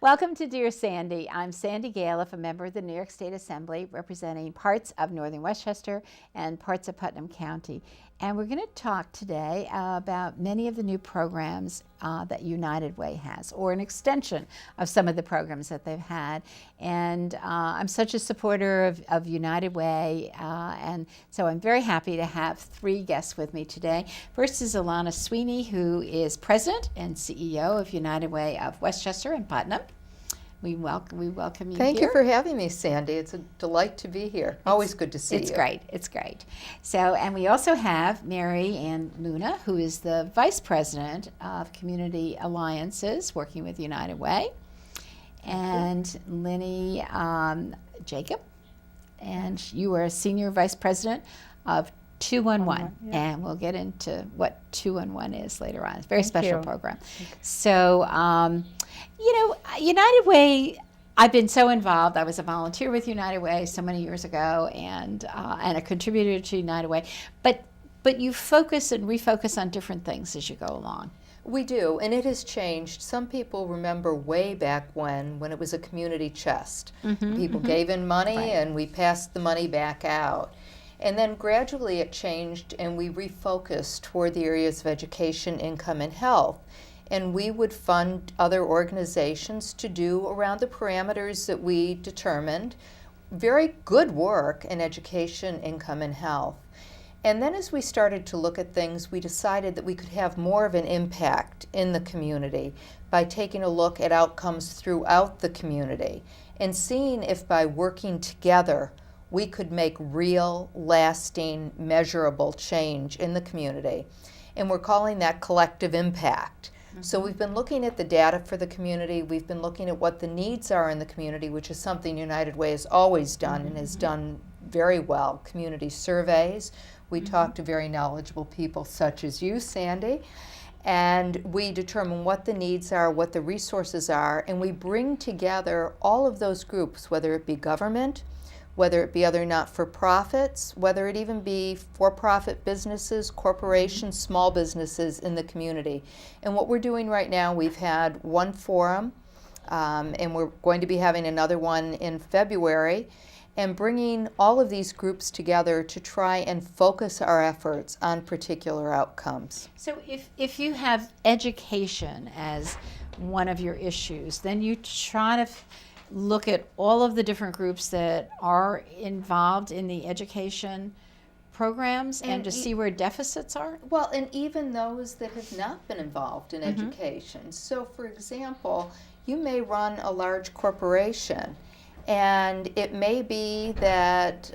Welcome to Dear Sandy. I'm Sandy Galiff, a member of the New York State Assembly, representing parts of northern Westchester and parts of Putnam County. And we're going to talk today about many of the new programs that United Way has, or an extension of some of the programs that they've had. And I'm such a supporter of United Way, and so I'm very happy to have three guests with me today. First is Alana Sweeney, who is President and CEO of United Way of Westchester and Putnam. We welcome you Thank here. you for having me, Sandy. It's a delight to be here. Always good to see you. It's great. It's great. So, and we also have Mary Ann Luna, who is the Vice President of Community Alliances, working with United Way, and Linny Jacob, and you are Senior Vice President of 211, and we'll get into what 211 is later on. It's a very special program. So, United Way, I've been so involved. I was a volunteer with United Way so many years ago, and a contributor to United Way. But you focus and refocus on different things as you go along. We do, and it has changed. Some people remember way back when it was a community chest. People gave in money, and we passed the money back out. And then gradually it changed, and we refocused toward the areas of education, income, and health. And we would fund other organizations to do around the parameters that we determined. Very good work in education, income, and health. And then as we started to look at things, we decided that we could have more of an impact in the community by taking a look at outcomes throughout the community and seeing if by working together we could make real, lasting, measurable change in the community. And we're calling that collective impact. So we've been looking at the data for the community. We've been looking at what the needs are in the community, which is something United Way has always done and has done very well. Community surveys. We talk to very knowledgeable people such as you, Sandy, and we determine what the needs are, what the resources are, and we bring together all of those groups, whether it be government, whether it be other not-for-profits, whether it even be for-profit businesses, corporations, small businesses in the community. And what we're doing right now, we've had one forum, and we're going to be having another one in February, and bringing all of these groups together to try and focus our efforts on particular outcomes. So if you have education as one of your issues, then you try to look at all of the different groups that are involved in the education programs and to see where deficits are? Well, and even those that have not been involved in education. So, for example, you may run a large corporation, and it may be that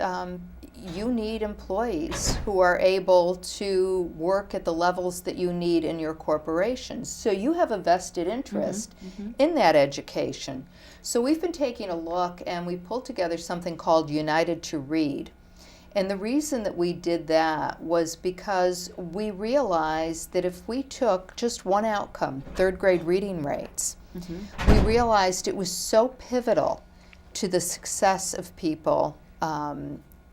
you need employees who are able to work at the levels that you need in your corporation. So you have a vested interest in that education. So we've been taking a look, and we pulled together something called United to Read. And the reason that we did that was because we realized that if we took just one outcome, third grade reading rates, we realized it was so pivotal to the success of people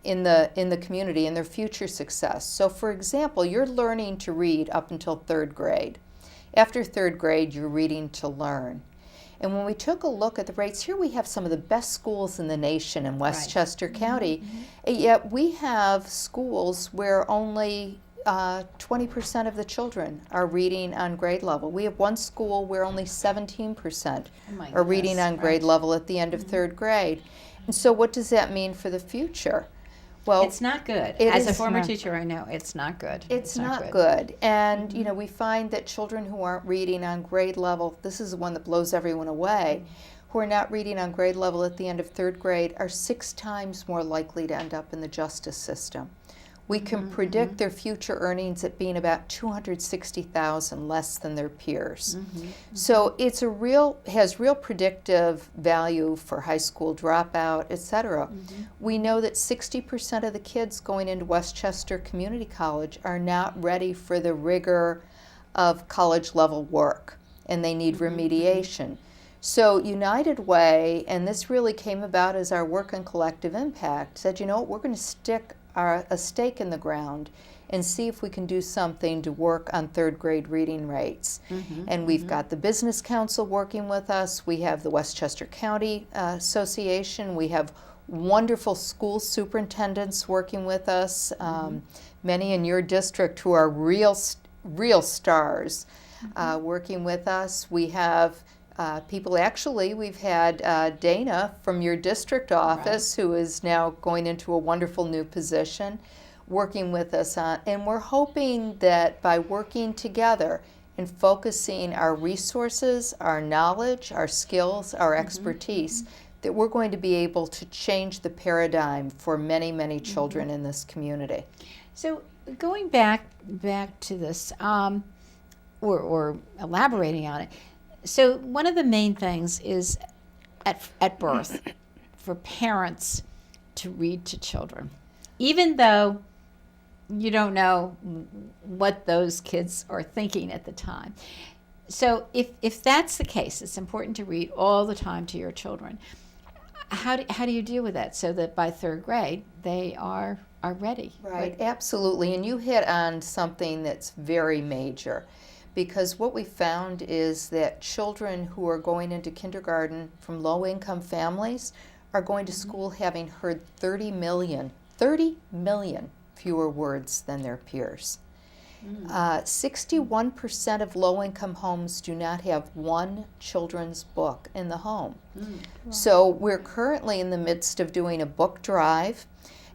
in the community and their future success. So for example, you're learning to read up until third grade. After third grade, you're reading to learn. And when we took a look at the rates, here we have some of the best schools in the nation in Westchester County, yet we have schools where only 20% of the children are reading on grade level. We have one school where only 17% are reading on grade level at the end of third grade. And so what does that mean for the future? Well, it's not good. As a former teacher, I know it's not good. It's not good. And we find that children who aren't reading on grade level, this is the one that blows everyone away, who are not reading on grade level at the end of third grade are 6 times more likely to end up in the justice system. We can predict their future earnings at being about $260,000 less than their peers. So it's has real predictive value for high school dropout, etc. We know that 60% of the kids going into Westchester Community College are not ready for the rigor of college level work, and they need remediation. So United Way, and this really came about as our work on collective impact, said, we're going to stick a stake in the ground and see if we can do something to work on third grade reading rates. And we've got the Business Council working with us. We have the Westchester County Association. We have wonderful school superintendents working with us. Many in your district who are real stars working with us. We have people, actually, we've had Dana from your district office, who is now going into a wonderful new position, working with us on, and we're hoping that by working together and focusing our resources, our knowledge, our skills, our expertise, that we're going to be able to change the paradigm for many, many children in this community. So going back to this, or elaborating on it, so one of the main things is at birth for parents to read to children, even though you don't know what those kids are thinking at the time. So if that's the case, it's important to read all the time to your children. How do you deal with that so that by third grade they are ready? Right, absolutely. And you hit on something that's very major, because what we found is that children who are going into kindergarten from low-income families are going to school having heard 30 million fewer words than their peers. 61% of low-income homes do not have one children's book in the home. So we're currently in the midst of doing a book drive,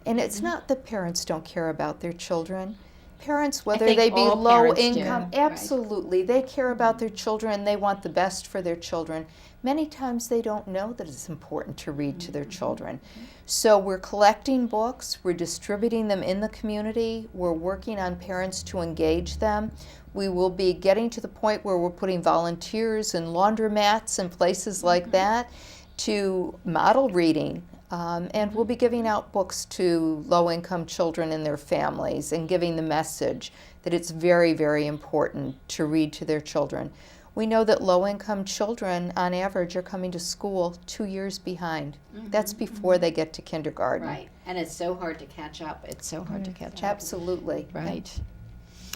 and it's not that parents don't care about their children. Parents, whether they be low income, absolutely, they care about their children. They want the best for their children. Many times they don't know that it's important to read to their children. So we're collecting books, we're distributing them in the community, we're working on parents to engage them. We will be getting to the point where we're putting volunteers in laundromats and places like that to model reading. And we'll be giving out books to low-income children and their families and giving the message that it's very, very important to read to their children. We know that low-income children, on average, are coming to school 2 years behind. That's before they get to kindergarten. Right, and it's so hard to catch up. It's so hard to catch up. Absolutely. Right.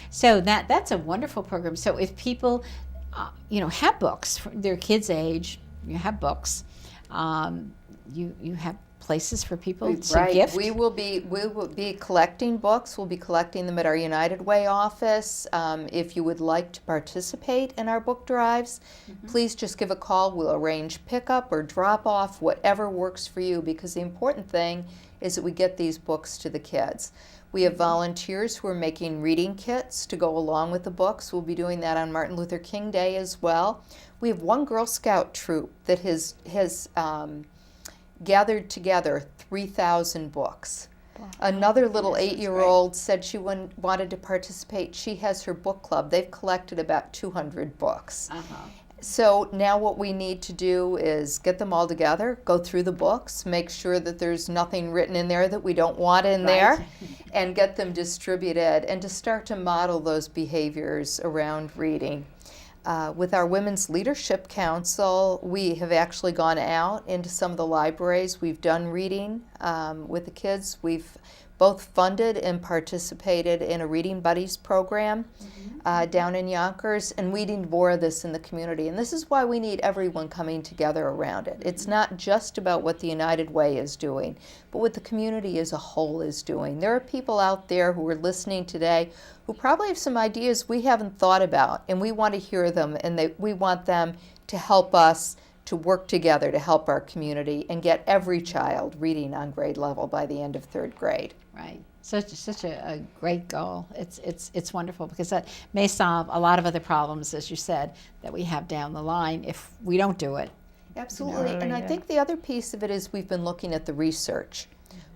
So that's a wonderful program. So if people, have books for their kids' age, you have books. You have places for people to gift. We will be collecting books. We'll be collecting them at our United Way office. If you would like to participate in our book drives, please just give a call. We'll arrange pickup or drop off, whatever works for you, because the important thing is that we get these books to the kids. We have volunteers who are making reading kits to go along with the books. We'll be doing that on Martin Luther King Day as well. We have one Girl Scout troop that has gathered together 3,000 books. Wow. Another little 8-year-old said she wanted to participate. She has her book club. They've collected about 200 books. So now what we need to do is get them all together, go through the books, make sure that there's nothing written in there that we don't want in there, and get them distributed, and to start to model those behaviors around reading. With our Women's Leadership Council, we have actually gone out into some of the libraries. We've done reading with the kids. We've both funded and participated in a Reading Buddies program down in Yonkers, and we need more of this in the community. And this is why we need everyone coming together around it. It's not just about what the United Way is doing, but what the community as a whole is doing. There are people out there who are listening today who probably have some ideas we haven't thought about, and we want to hear them, and we want them to help us to work together to help our community and get every child reading on grade level by the end of third grade. Right. Such a great goal. It's wonderful, because that may solve a lot of other problems, as you said, that we have down the line if we don't do it. Absolutely. And I think the other piece of it is we've been looking at the research.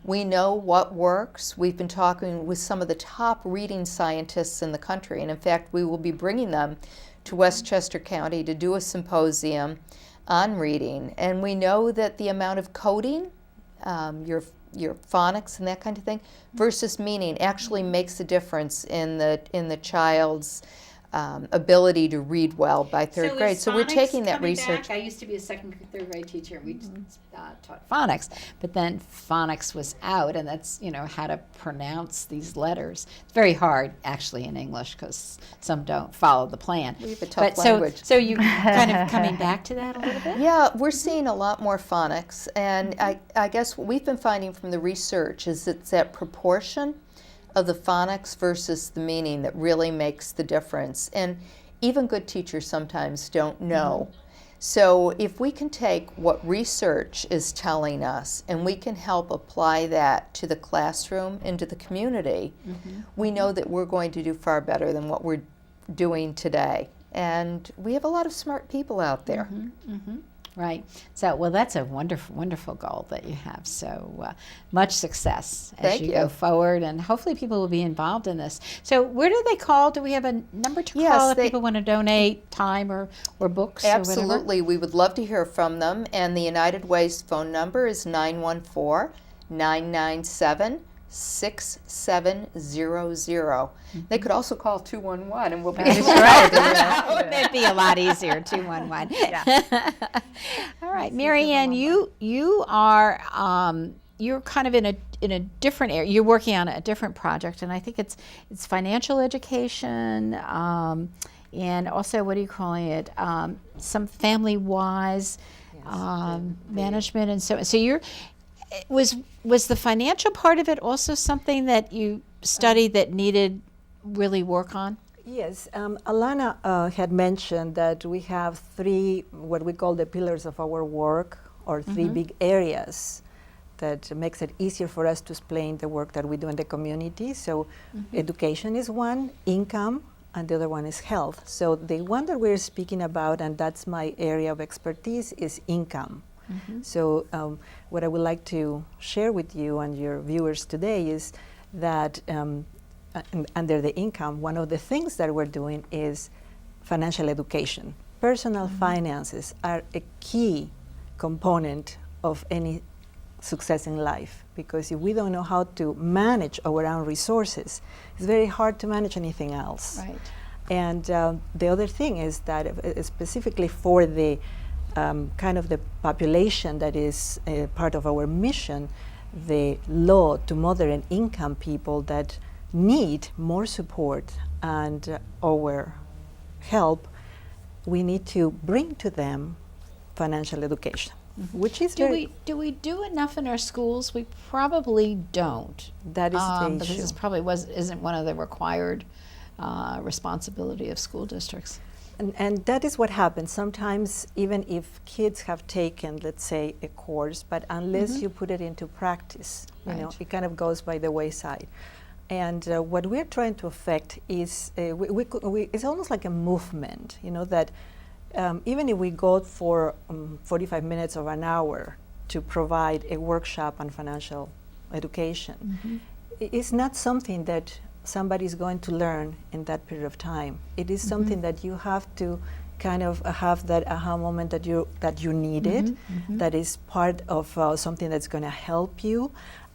We know what works. We've been talking with some of the top reading scientists in the country, and in fact we will be bringing them to Westchester County to do a symposium on reading. And we know that the amount of coding, your phonics and that kind of thing, versus meaning actually makes a difference in the child's ability to read well by third grade. So we're taking that research. I used to be a second and third grade teacher. We just, taught phonics, but then phonics was out, and that's how to pronounce these letters. It's very hard actually in English because some don't follow the plan. We have a tough language. So you kind of coming back to that a little bit? Yeah, we're seeing a lot more phonics, and I guess what we've been finding from the research is it's that proportion of the phonics versus the meaning that really makes the difference. And even good teachers sometimes don't know. So if we can take what research is telling us and we can help apply that to the classroom, into the community, we know that we're going to do far better than what we're doing today. And we have a lot of smart people out there. Right. So, well, that's a wonderful, wonderful goal that you have. So much success as Thank you you. go forward, and hopefully people will be involved in this. So where do they call? Do we have a number to Yes, call if people want to donate time or books or whatever? Absolutely. We would love to hear from them. And the United Way's phone number is 914-997-6700. They could also call 211 and we'll be able to Right. That'd be a lot easier, 211. Yeah. All right, Mary Ann, you are you're kind of in a different area. You're working on a different project, and I think it's financial education, and also what are you calling it? Some family-wise management, and so you're. Was the financial part of it also something that you studied that needed really work on? Yes, Alana had mentioned that we have three, what we call the pillars of our work, or three big areas that makes it easier for us to explain the work that we do in the community. So education is one, income, and the other one is health. So the one that we're speaking about, and that's my area of expertise, is income. So what I would like to share with you and your viewers today is that under the income, one of the things that we're doing is financial education. Personal finances are a key component of any success in life, because if we don't know how to manage our own resources, it's very hard to manage anything else. Right. And the other thing is that specifically for the kind of the population that is part of our mission, the low to moderate income people that need more support and our help, we need to bring to them financial education, which is do we do enough in our schools? We probably don't. That is the because issue. this probably isn't one of the required responsibility of school districts. And that is what happens. Sometimes even if kids have taken, let's say, a course, but unless you put it into practice, you know, Right. it kind of goes by the wayside. And what we're trying to affect is, it's almost like a movement, you know, that even if we go for 45 minutes or an hour to provide a workshop on financial education, it's not something that somebody's going to learn in that period of time. It is something that you have to kind of have that aha moment that you needed, that is part of something that's going to help you,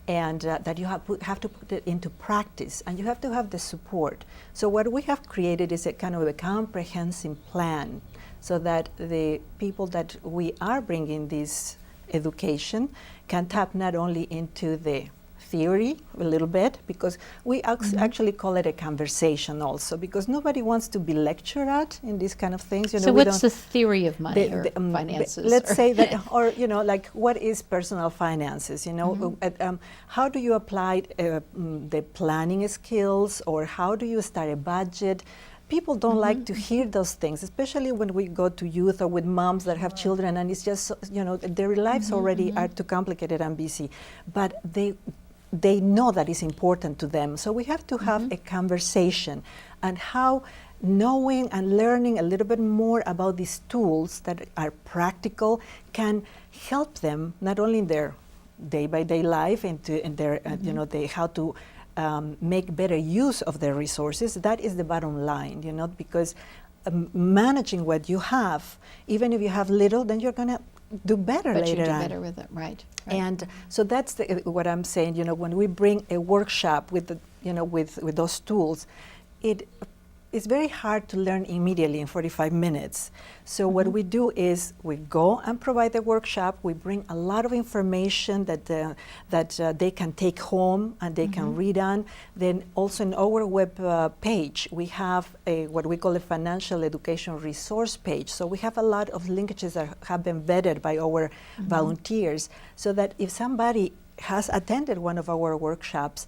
and that you have to put it into practice, and you have to have the support. So what we have created is a kind of a comprehensive plan, so that the people that we are bringing this education can tap not only into the theory a little bit, because we actually call it a conversation also, because nobody wants to be lectured at in these kind of things. You know, So we what's the theory of money or finances? Let's say that, or you know, like what is personal finances? You know, how do you apply the planning skills, or how do you start a budget? People don't like to hear those things, especially when we go to youth or with moms that have children, and it's just, you know, their lives already are too complicated and busy, but they know that is important to them. So we have to have a conversation, and how knowing and learning a little bit more about these tools that are practical can help them not only in their day-by-day life, in their you know, how to make better use of their resources. That is the bottom line, you know, because managing what you have, even if you have little, then you're going to do better but later you do on. better with it, right? And so that's what I'm saying. You know, when we bring a workshop with the, you know, with those tools, it it's very hard to learn immediately in 45 minutes. So what we do is we go and provide the workshop. We bring a lot of information that they can take home and they can read on. Then also in our web page, we have what we call a financial education resource page. So we have a lot of linkages that have been vetted by our volunteers, so that if somebody has attended one of our workshops,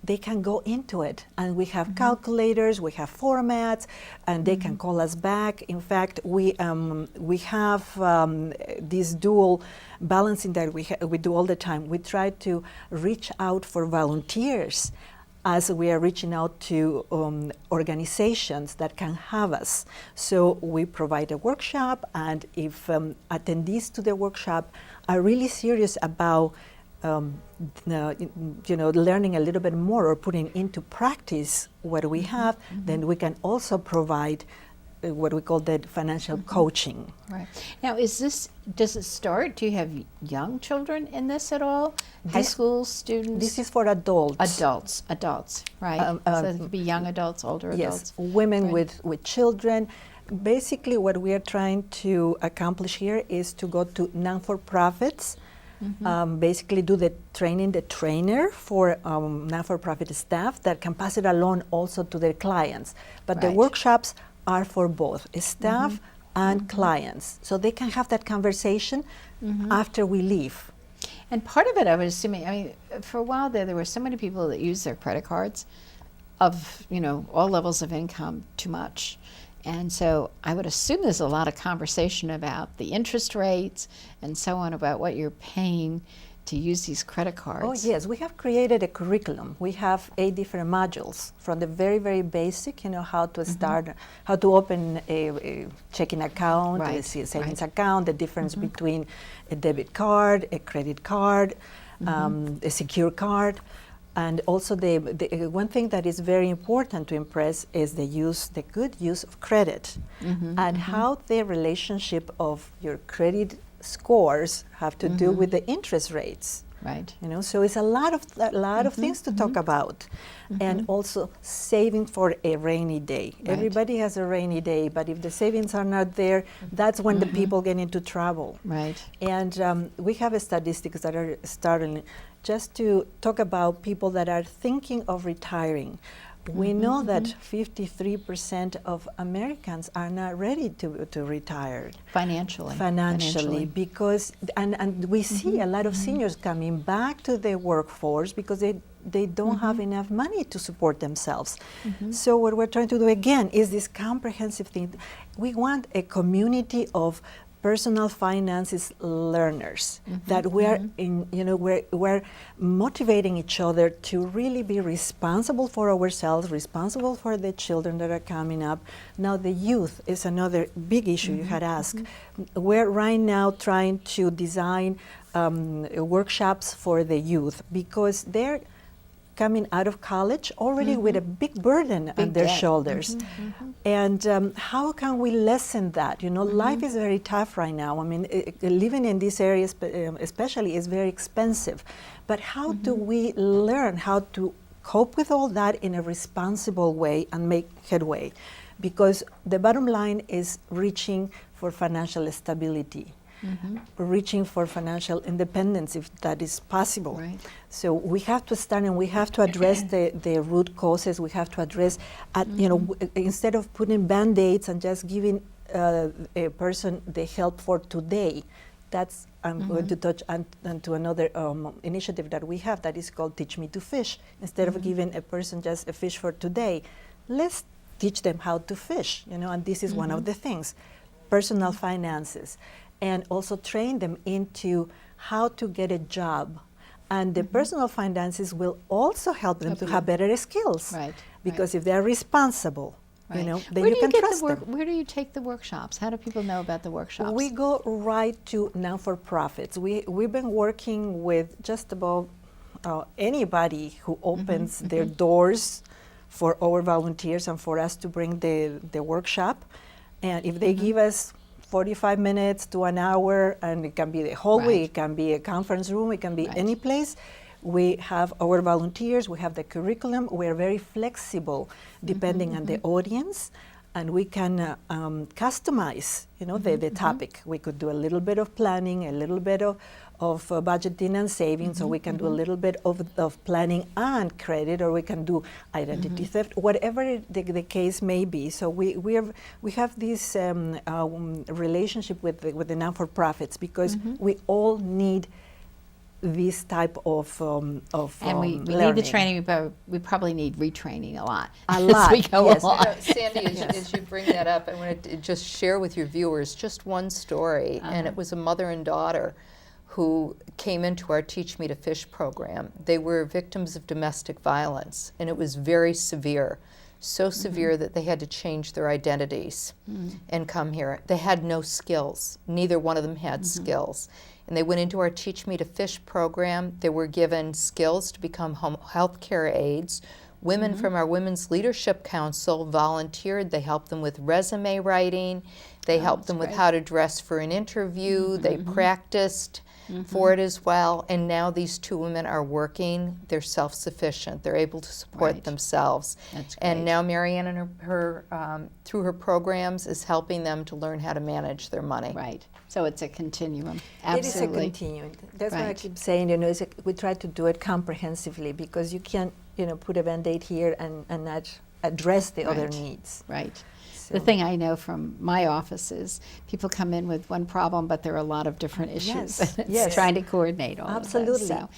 they can go into it, and we have calculators, we have formats, and they can call us back. In fact, we have this dual balancing that we do all the time. We try to reach out for volunteers as we are reaching out to organizations that can have us. So we provide a workshop, and if attendees to the workshop are really serious about learning a little bit more or putting into practice what we have, then we can also provide what we call the financial coaching. Right. Now, does it start? Do you have young children in this at all? High school students? This is for adults. Adults, right. So it could be young adults, older adults. Yes, women Right. with children. Basically, what we are trying to accomplish here is to go to non-for-profits, basically do the training, the trainer for non-for-profit staff that can pass it along also to their clients. But the Right. workshops are for both staff and clients, so they can have that conversation after we leave. And part of it, I was assuming, I mean, for a while there were so many people that use their credit cards of, all levels of income too much. And so I would assume there's a lot of conversation about the interest rates and so on, about what you're paying to use these credit cards. Oh yes, we have created a curriculum. We have 8 different modules, from the very, very basic, how to start, how to open a checking account, Right, a savings account, the difference between a debit card, a credit card, a secure card. And also the one thing that is very important to impress is the good use of credit, and how the relationship of your credit scores have to do with the interest rates. Right. So it's a lot of things to talk about, and also saving for a rainy day. Right. Everybody has a rainy day, but if the savings are not there, that's when the people get into trouble. Right. And we have statistics that are startling, just to talk about people that are thinking of retiring. We know that 53% of Americans are not ready to retire. Financially. Because, and we see a lot of seniors coming back to the workforce because they don't have enough money to support themselves. So what we're trying to do again is this comprehensive thing. We want a community of personal finances learners that we're we're motivating each other to really be responsible for ourselves, responsible for the children that are coming up. Now the youth is another big issue you had asked. We're right now trying to design workshops for the youth because they're coming out of college already with a big burden on their shoulders. And how can we lessen that? Life is very tough right now. I mean, living in these areas especially is very expensive. But how do we learn how to cope with all that in a responsible way and make headway? Because the bottom line is reaching for financial stability. Reaching for financial independence, if that is possible. Right. So we have to start and we have to address the root causes. We have to address, instead of putting Band-Aids and just giving a person the help for today. That's, I'm going to touch on to another initiative that we have that is called Teach Me to Fish. Instead of giving a person just a fish for today, let's teach them how to fish, and this is one of the things. Personal finances. And also train them into how to get a job. And the personal finances will also help them to have better skills. Right. Because if they're responsible, Right. then you can trust them. Where do you take the workshops? How do people know about the workshops? We go right to non-for-profits. We've been working with just about anybody who opens their doors for our volunteers and for us to bring the workshop. And if they give us 45 minutes to an hour, and it can be the whole week, it can be a conference room, it can be any place. We have our volunteers, we have the curriculum, we're very flexible depending on the audience, and we can customize, the topic. We could do a little bit of planning, a little bit of budgeting and saving, so we can do a little bit of planning and credit, or we can do identity theft, whatever the case may be. So we have this relationship with the non-for-profits because we all need this type of and we need the training, but we probably need retraining a lot. A lot, as we go yes. along. Sandy, as you bring that up, I want to just share with your viewers just one story, and it was a mother and daughter who came into our Teach Me to Fish program. They were victims of domestic violence, and it was very severe. So severe that they had to change their identities and come here. They had no skills. Neither one of them had skills. And they went into our Teach Me to Fish program. They were given skills to become health care aides. Women from our Women's Leadership Council volunteered. They helped them with resume writing. They helped them with how to dress for an interview. They practiced for it as well. And now these two women are working. They're self-sufficient. They're able to support themselves. That's great. And now Marianne and her through her programs is helping them to learn how to manage their money. Right. So it's a continuum. It is a Absolutely. continuum. That's why I Right. keep saying, we try to do it comprehensively because you can't, put a Band-Aid here and not address the other Right. needs. Right. So The thing I know from my office is people come in with one problem, but there are a lot of different issues. Yes, It's yes. trying to coordinate all of Absolutely. this. So.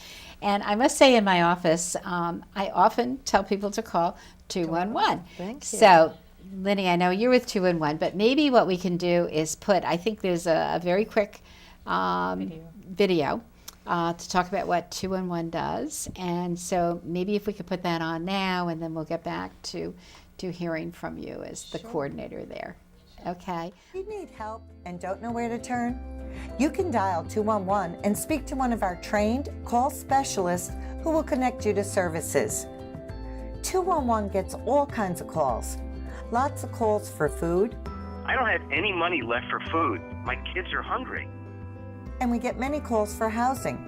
And I must say in my office, I often tell people to call 211. Thank you. So, Lenny, I know you're with 211, but maybe what we can do is I think there's a very quick video to talk about what 211 does. And so maybe if we could put that on now, and then we'll get back to hearing from you as the coordinator there. Okay? If you need help and don't know where to turn, you can dial 211 and speak to one of our trained call specialists who will connect you to services. 211 gets all kinds of calls. Lots of calls for food, I don't have any money left for food. My kids are hungry. and we get many calls for housing.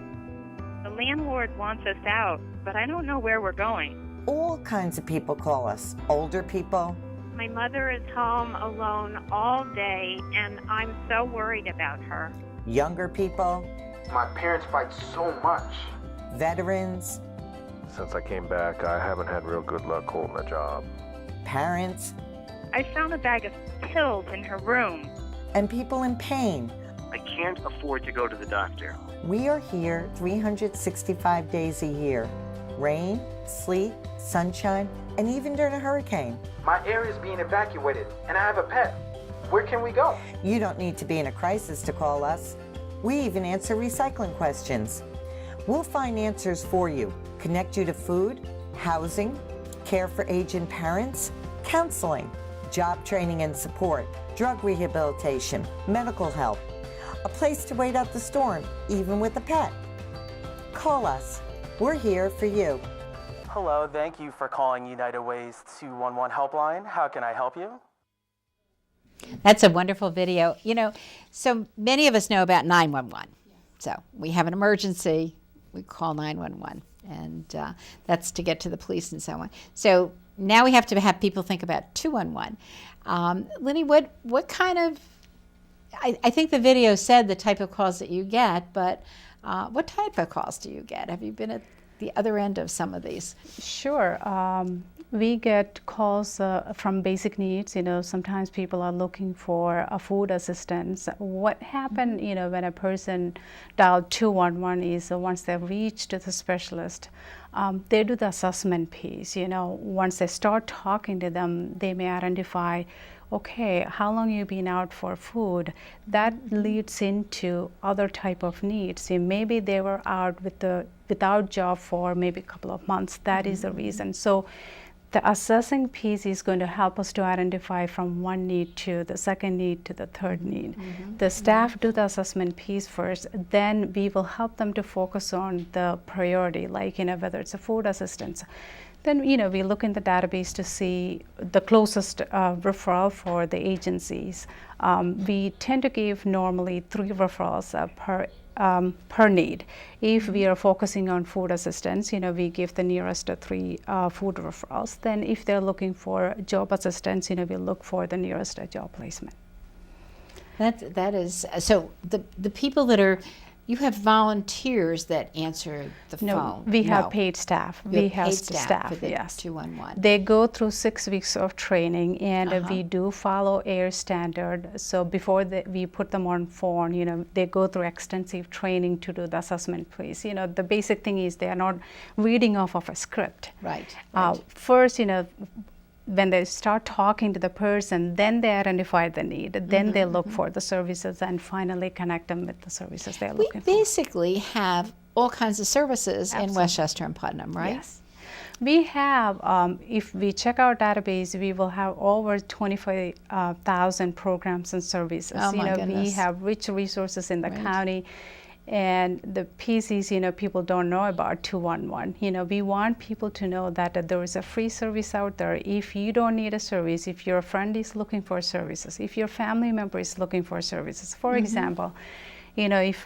The landlord wants us out, but I don't know where we're going. All kinds of people call us. Older people, My mother is home alone all day, and I'm so worried about her. younger people, My parents fight so much. veterans, Since I came back, I haven't had real good luck holding a job. parents, I found a bag of pills in her room. and people in pain. I can't afford to go to the doctor. We are here 365 days a year. Rain, sleet, sunshine, and even during a hurricane. My area is being evacuated, and I have a pet. Where can we go? You don't need to be in a crisis to call us. We even answer recycling questions. We'll find answers for you, connect you to food, housing, care for aging parents, counseling, job training and support, drug rehabilitation, medical help, a place to wait out the storm, even with a pet. Call us. We're here for you. Hello, thank you for calling United Way's 211 helpline. How can I help you? That's a wonderful video. So many of us know about 911. So we have an emergency, we call 911, and that's to get to the police and so on. So now we have to have people think about 211. Lenny, what kind of, I think the video said the type of calls that you get, but what type of calls do you get? Have you been at the other end of some of these? Sure. We get calls from basic needs. Sometimes people are looking for a food assistance. What happened, when a person dialed 211 is once they've reached the specialist, they do the assessment piece. Once they start talking to them, they may identify, okay, how long you been out for food? That leads into other type of needs. Maybe they were out without job for maybe a couple of months. That is the reason. So the assessing piece is going to help us to identify from one need to the second need to the third need. The staff do the assessment piece first, then we will help them to focus on the priority, like whether it's a food assistance. Then we look in the database to see the closest referral for the agencies. We tend to give normally 3 referrals per per need. If we are focusing on food assistance, we give the nearest 3 food referrals. Then if they're looking for job assistance, we look for the nearest job placement. That is, so the people that are, you have volunteers that answer the phone. We have paid staff. You We have have paid staff for the yes. 211. They go through 6 weeks of training, and we do follow AIR standard. So before we put them on phone, they go through extensive training to do the assessment phase. The basic thing is they are not reading off of a script. Right. First, when they start talking to the person, then they identify the need. Then they look for the services and finally connect them with the services they're looking for. We basically have all kinds of services in Westchester and Putnam, right? Yes. We have, if we check our database, we will have over 25,000 programs and services. Oh my We goodness. have rich resources in the county. And the piece is, people don't know about 211. We want people to know that there is a free service out there. If you don't need a service, if your friend is looking for services, if your family member is looking for services, for example, if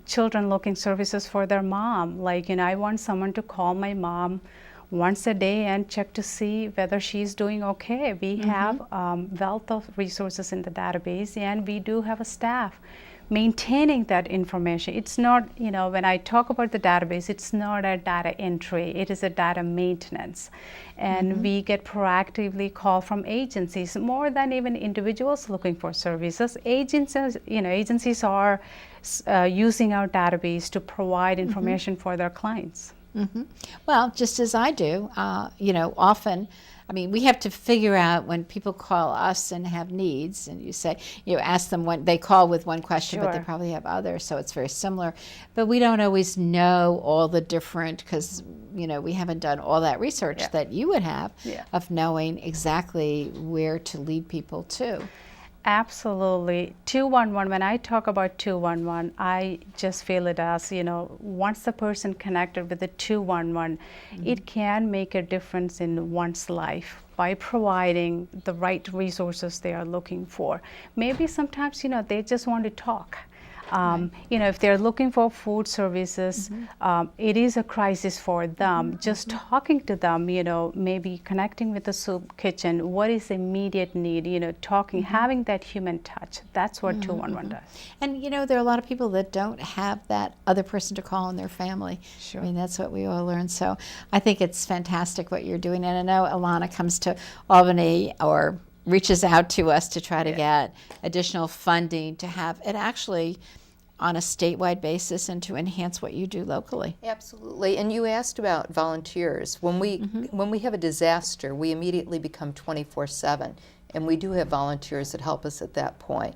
children looking services for their mom, I want someone to call my mom once a day and check to see whether she's doing okay. We have wealth of resources in the database, and we do have a staff maintaining that information. It's not, when I talk about the database, it's not a data entry, it is a data maintenance. And we get proactively call from agencies, more than even individuals looking for services. Agencies are using our database to provide information for their clients. Well, just as I do, often, we have to figure out when people call us and have needs, and you say, ask them when they call with one question, but they probably have others, so it's very similar. But we don't always know all the different, because, we haven't done all that research that you would have of knowing exactly where to lead people to. Absolutely. 211, when I talk about 211, I just feel it as, once the person connected with the 211, it can make a difference in one's life by providing the right resources they are looking for. Maybe sometimes, they just want to talk. If they're looking for food services, it is a crisis for them. Just talking to them, maybe connecting with the soup kitchen, what is the immediate need, talking, having that human touch. That's what 211 does. And, there are a lot of people that don't have that other person to call in their family. Sure. That's what we all learn. So I think it's fantastic what you're doing. And I know Alana comes to Albany or reaches out to us to try to get additional funding to have it actually on a statewide basis and to enhance what you do locally. Absolutely. And you asked about volunteers. When we have a disaster, we immediately become 24/7, and we do have volunteers that help us at that point.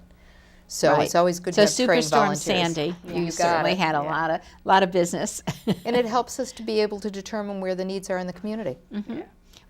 So it's always good to have trained volunteers. So Superstorm Sandy, you got certainly it. had a lot of business. And it helps us to be able to determine where the needs are in the community.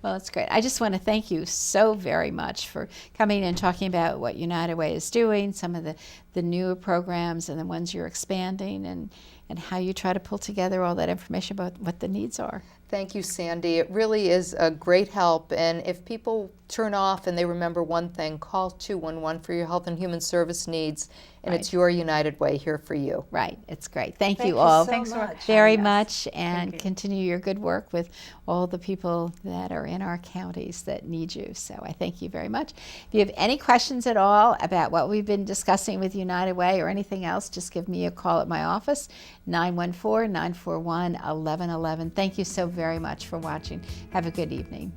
Well, that's great. I just want to thank you so very much for coming and talking about what United Way is doing, some of the newer programs and the ones you're expanding, and how you try to pull together all that information about what the needs are. Thank you, Sandy. It really is a great help. And if people turn off and they remember one thing, call 211 for your health and human service needs. And it's your United Way here for you. Right. It's great. Thank you all Thanks very much, and continue your good work with all the people that are in our counties that need you. So I thank you very much. If you have any questions at all about what we've been discussing with United Way or anything else, just give me a call at my office, 914-941-1111. Thank you so very much for watching. Have a good evening.